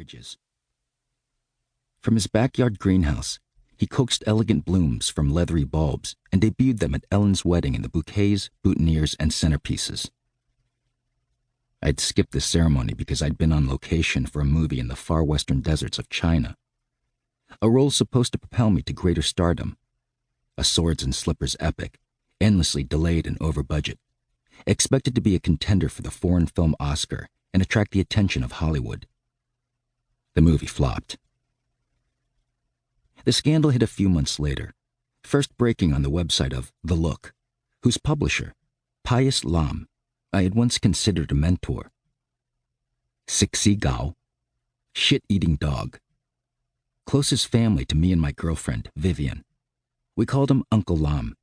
images. From his backyard greenhouse, he coaxed elegant blooms from leathery bulbs and debuted them at Ellen's wedding in the bouquets, boutonnieres, and centerpieces. I'd skipped the ceremony because I'd been on location for a movie in the far western deserts of China. A role supposed to propel me to greater stardom. A swords and slippers epic, endlessly delayed and over budget, expected to be a contender for the foreign film Oscar and attract the attention of Hollywood. The movie flopped. The scandal hit a few months later, first breaking on the website of The Look, whose publisher, Pius Lam, I had once considered a mentor. Sixi Gao, shit-eating dog. Closest family to me and my girlfriend, Vivian. We called him Uncle Lam.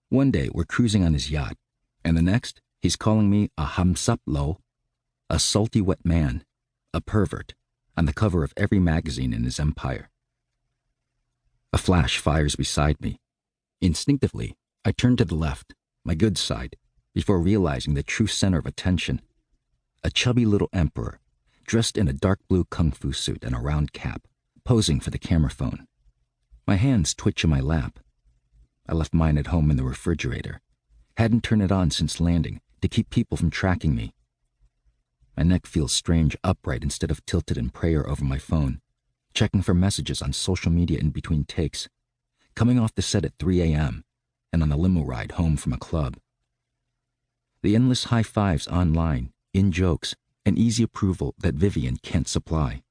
One day, we're cruising on his yacht, and the next, he's calling me a hamsap lo, a salty wet man, a pervert, on the cover of every magazine in his empire. A flash fires beside me. Instinctively, I turn to the left, my good side, before realizing the true center of attention. A chubby little emperor, dressed in a dark blue kung fu suit and a round cap, posing for the camera phone. My hands twitch in my lap. I left mine at home in the refrigerator. Hadn't turned it on since landing to keep people from tracking me. My neck feels strange upright instead of tilted in prayer over my phone, checking for messages on social media in between takes, coming off the set at 3 a.m. and on a limo ride home from a club. The endless high fives online, in-jokes, and easy approval that Vivian can't supply.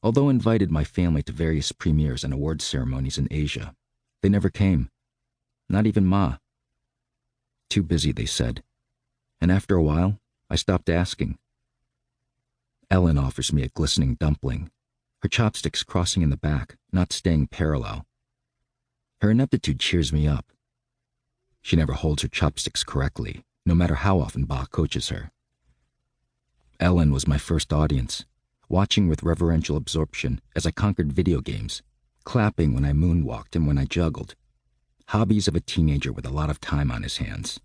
Although invited my family to various premieres and awards ceremonies in Asia, they never came. Not even Ma. Too busy, they said. And after a while, I stopped asking. Ellen offers me a glistening dumpling, her chopsticks crossing in the back, not staying parallel. Her ineptitude cheers me up. She never holds her chopsticks correctly, no matter how often Ba coaches her. Ellen was my first audience, watching with reverential absorption as I conquered video games, clapping when I moonwalked and when I juggled. Hobbies of a teenager with a lot of time on his hands.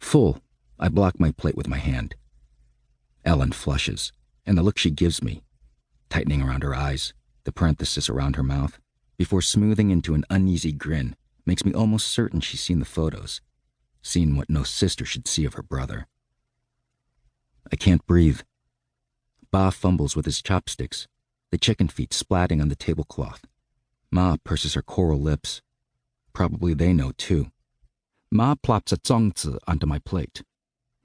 Full, I block my plate with my hand. Ellen flushes, and the look she gives me, tightening around her eyes, the parenthesis around her mouth, before smoothing into an uneasy grin, makes me almost certain she's seen the photos, seen what no sister should see of her brother. I can't breathe. Ba fumbles with his chopsticks, the chicken feet splatting on the tablecloth. Ma purses her coral lips. Probably they know too. Ma plops a zongzi onto my plate,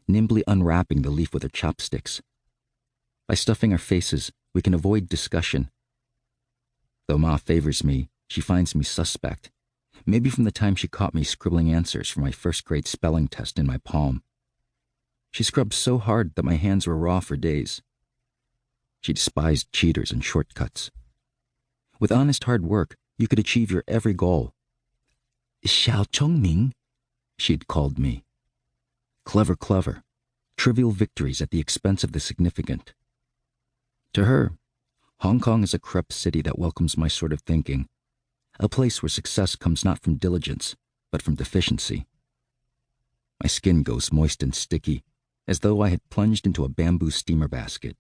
nimbly unwrapping the leaf with her chopsticks. By stuffing our faces, we can avoid discussion. Though Ma favors me, she finds me suspect, maybe from the time she caught me scribbling answers for my first-grade spelling test in my palm. She scrubbed so hard that my hands were raw for days. She despised cheaters and shortcuts. With honest hard work, you could achieve your every goal. Xiao Chongming, she'd called me. Clever, trivial victories at the expense of the significant. To her, Hong Kong is a corrupt city that welcomes my sort of thinking, a place where success comes not from diligence, but from deficiency. My skin goes moist and sticky, as though I had plunged into a bamboo steamer basket.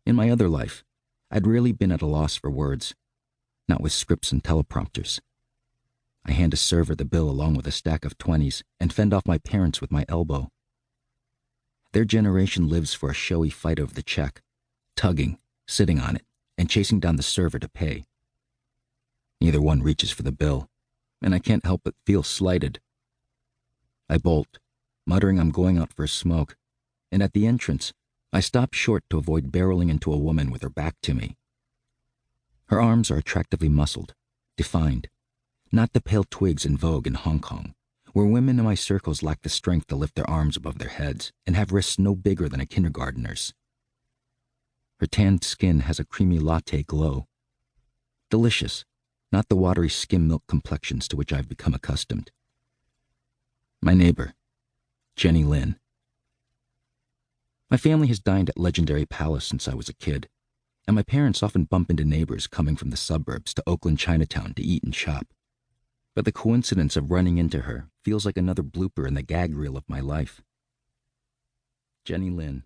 In my other life, I'd rarely been at a loss for words, not with scripts and teleprompters. I hand a server the bill along with a stack of 20s and fend off my parents with my elbow. Their generation lives for a showy fight over the check, tugging, sitting on it, and chasing down the server to pay. Neither one reaches for the bill, and I can't help but feel slighted. I bolt, muttering I'm going out for a smoke, and at the entrance, I stop short to avoid barreling into a woman with her back to me. Her arms are attractively muscled, defined, not the pale twigs in vogue in Hong Kong, where women in my circles lack the strength to lift their arms above their heads and have wrists no bigger than a kindergartner's. Her tanned skin has a creamy latte glow. Delicious, not the watery skim milk complexions to which I've become accustomed. My neighbor, Jenny Lin. My family has dined at Legendary Palace since I was a kid, and my parents often bump into neighbors coming from the suburbs to Oakland Chinatown to eat and shop. But the coincidence of running into her feels like another blooper in the gag reel of my life. Jenny Lin.